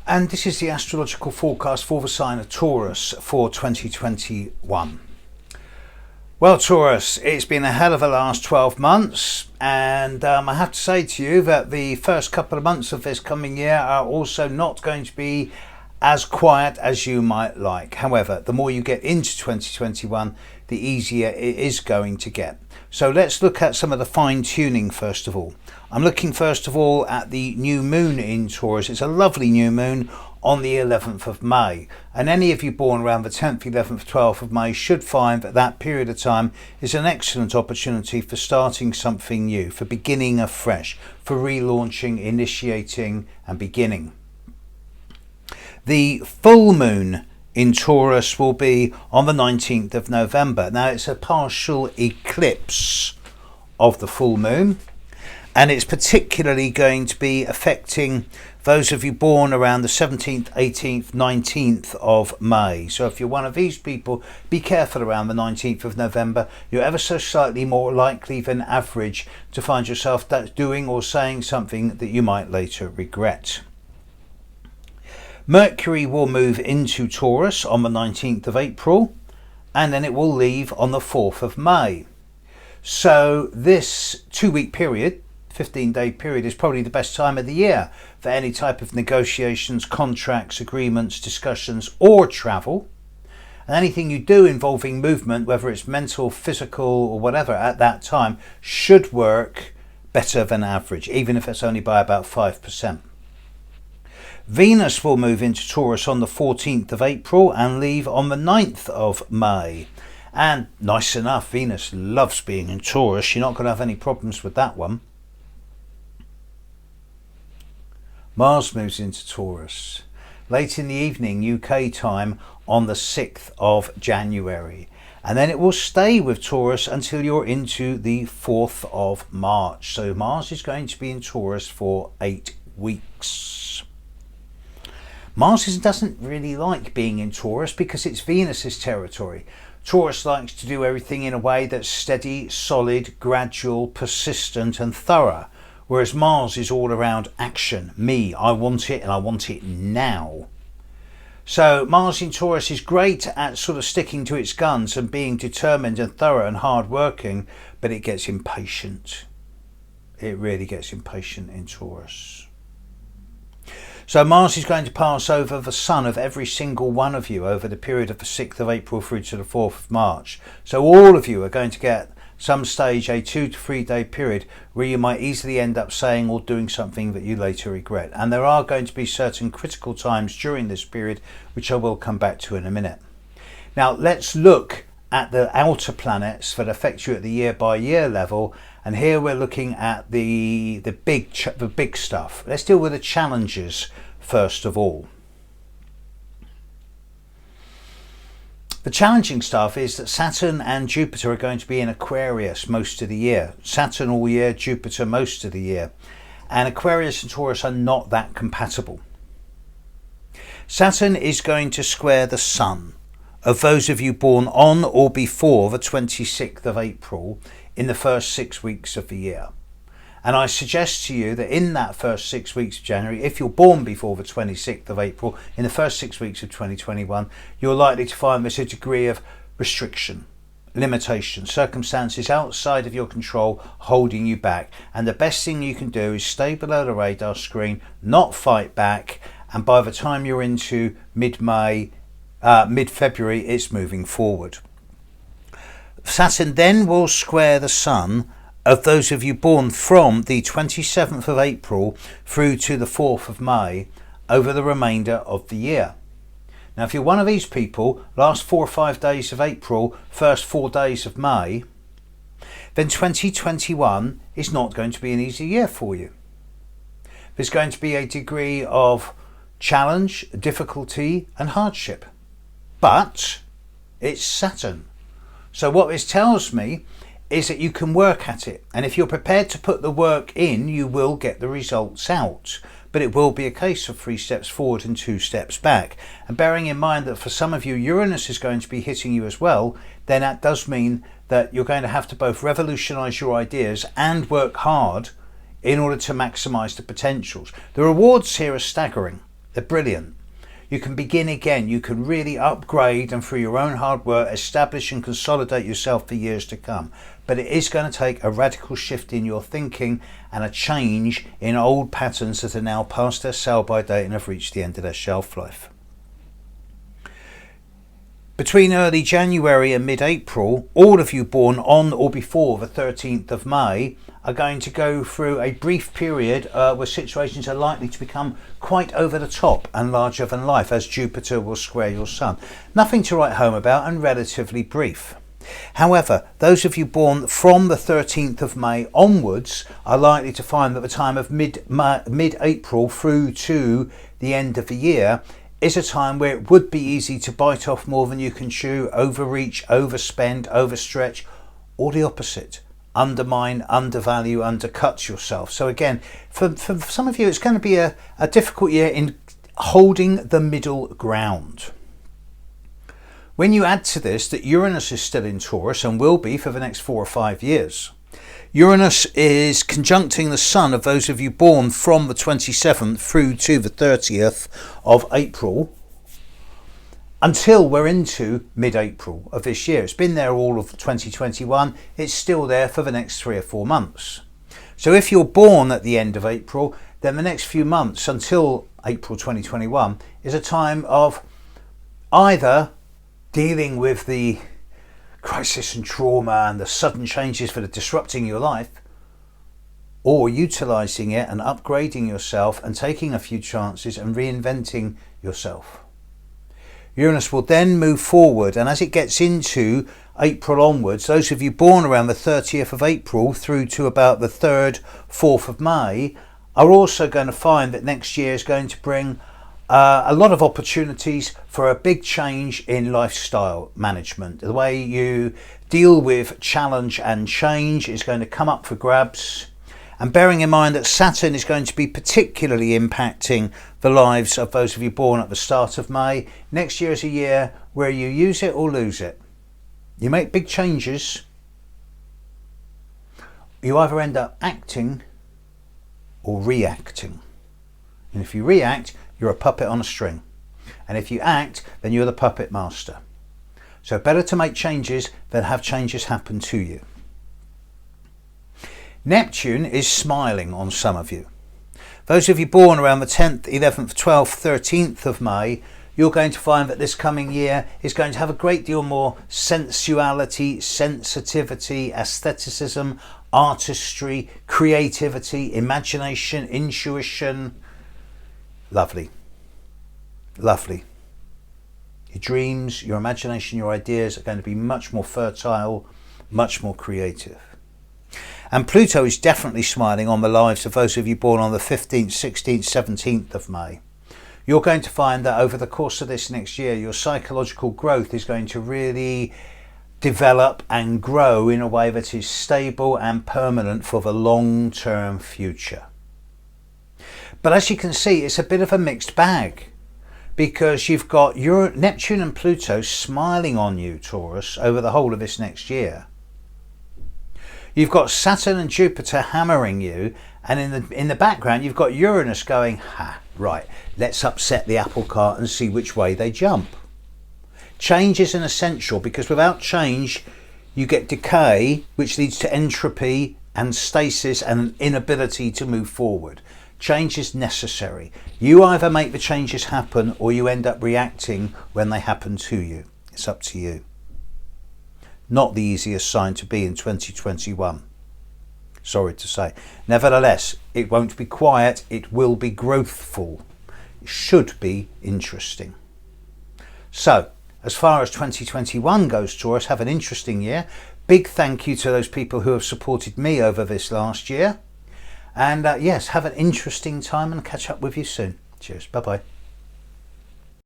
And this is the astrological forecast for the sign of Taurus for 2021. Well, Taurus, it's been a hell of a last 12 months, and I have to say to you that the first couple of months of this coming year are also not going to be as quiet as you might like. However, the more you get into 2021, the easier it is going to get. So let's look at some of the fine tuning first of all. I'm looking first of all at the new moon in Taurus. It's a lovely new moon on the 11th of May. And any of you born around the 10th, 11th, 12th of May should find that that period of time is an excellent opportunity for starting something new, for beginning afresh, for relaunching, initiating and beginning. The full moon in Taurus will be on the 19th of November. Now it's a partial eclipse of the full moon, and it's particularly going to be affecting those of you born around the 17th, 18th, 19th of May. So if you're one of these people, be careful around the 19th of November. You're ever so slightly more likely than average to find yourself doing or saying something that you might later regret. Mercury will move into Taurus on the 19th of April, and then it will leave on the 4th of May. So this 2-week period, 15-day period, is probably the best time of the year for any type of negotiations, contracts, agreements, discussions or travel. And anything you do involving movement, whether it's mental, physical or whatever, at that time should work better than average, even if it's only by about 5%. Venus will move into Taurus on the 14th of April and leave on the 9th of May. And nice enough, Venus loves being in Taurus. You're not going to have any problems with that one. Mars moves into Taurus late in the evening UK time on the 6th of January. And then it will stay with Taurus until you're into the 4th of March. So Mars is going to be in Taurus for 8 weeks. Mars doesn't really like being in Taurus because it's Venus's territory. Taurus likes to do everything in a way that's steady, solid, gradual, persistent and thorough. Whereas Mars is all around action, me, I want it and I want it now. So Mars in Taurus is great at sort of sticking to its guns and being determined and thorough and hard working, but it gets impatient. It really gets impatient in Taurus. So Mars is going to pass over the sun of every single one of you over the period of the 6th of April through to the 4th of March. So all of you are going to get some stage a 2 to 3 day period where you might easily end up saying or doing something that you later regret. And there are going to be certain critical times during this period, which I will come back to in a minute. Now let's look at the outer planets that affect you at the year by year level. And here we're looking at the big stuff. Let's deal with the challenges first of all. The challenging stuff is that Saturn and Jupiter are going to be in Aquarius most of the year. Saturn all year, Jupiter most of the year. And Aquarius and Taurus are not that compatible. Saturn is going to square the Sun of those of you born on or before the 26th of April in the first 6 weeks of the year. And I suggest to you that in that first 6 weeks of January, if you're born before the 26th of April, in the first 6 weeks of 2021, you're likely to find there's a degree of restriction, limitation, circumstances outside of your control holding you back. And the best thing you can do is stay below the radar screen, not fight back. And by the time you're into mid-February, it's moving forward. Saturn then will square the Sun of those of you born from the 27th of April through to the 4th of May over the remainder of the year. Now if you're one of these people, last 4 or 5 days of April, first 4 days of May, then 2021 is not going to be an easy year for you. There's going to be a degree of challenge, difficulty and hardship. But it's Saturn. So what this tells me is that you can work at it. And if you're prepared to put the work in, you will get the results out. But it will be a case of 3 steps forward and 2 steps back. And bearing in mind that for some of you, Uranus is going to be hitting you as well, then that does mean that you're going to have to both revolutionize your ideas and work hard in order to maximize the potentials. The rewards here are staggering. They're brilliant. You can begin again. You can really upgrade and through your own hard work establish and consolidate yourself for years to come. But it is going to take a radical shift in your thinking and a change in old patterns that are now past their sell-by date and have reached the end of their shelf life. Between early January and mid-April, all of you born on or before the 13th of May are going to go through a brief period where situations are likely to become quite over the top and larger than life as Jupiter will square your Sun. Nothing to write home about and relatively brief. However, those of you born from the 13th of May onwards are likely to find that the time of mid-April through to the end of the year is a time where it would be easy to bite off more than you can chew, overreach, overspend, overstretch, or the opposite. Undermine, undervalue, undercut yourself. So again, for some of you, it's going to be a difficult year in holding the middle ground. When you add to this that Uranus is still in Taurus and will be for the next 4 or 5 years, Uranus is conjuncting the Sun of those of you born from the 27th through to the 30th of April until we're into mid-April of this year. It's been there all of 2021. It's still there for the next 3 or 4 months. So if you're born at the end of April, then the next few months until April 2021 is a time of either dealing with the crisis and trauma and the sudden changes that are disrupting your life, or utilising it and upgrading yourself and taking a few chances and reinventing yourself. Uranus will then move forward, and as it gets into April onwards, those of you born around the 30th of April through to about the 3rd, 4th of May are also going to find that next year is going to bring a lot of opportunities for a big change in lifestyle management. The way you deal with challenge and change is going to come up for grabs. And bearing in mind that Saturn is going to be particularly impacting the lives of those of you born at the start of May, next year is a year where you use it or lose it. You make big changes. You either end up acting or reacting. And if you react, you're a puppet on a string. And if you act, then you're the puppet master. So better to make changes than have changes happen to you. Neptune is smiling on some of you. Those of you born around the 10th, 11th, 12th, 13th of May, you're going to find that this coming year is going to have a great deal more sensuality, sensitivity, aestheticism, artistry, creativity, imagination, intuition. Lovely. Lovely. Your dreams, your imagination, your ideas are going to be much more fertile, much more creative. And Pluto is definitely smiling on the lives of those of you born on the 15th, 16th, 17th of May. You're going to find that over the course of this next year, your psychological growth is going to really develop and grow in a way that is stable and permanent for the long-term future. But as you can see, it's a bit of a mixed bag because you've got Neptune and Pluto smiling on you, Taurus, over the whole of this next year. You've got Saturn and Jupiter hammering you, and in the background you've got Uranus going, right, let's upset the apple cart and see which way they jump. Change is an essential because without change you get decay, which leads to entropy and stasis and an inability to move forward. Change is necessary. You either make the changes happen or you end up reacting when they happen to you. It's up to you. Not the easiest sign to be in 2021. Sorry to say. Nevertheless, it won't be quiet. It will be growthful. It should be interesting. So, as far as 2021 goes, Taurus, have an interesting year. Big thank you to those people who have supported me over this last year. And yes, have an interesting time and catch up with you soon. Cheers. Bye-bye.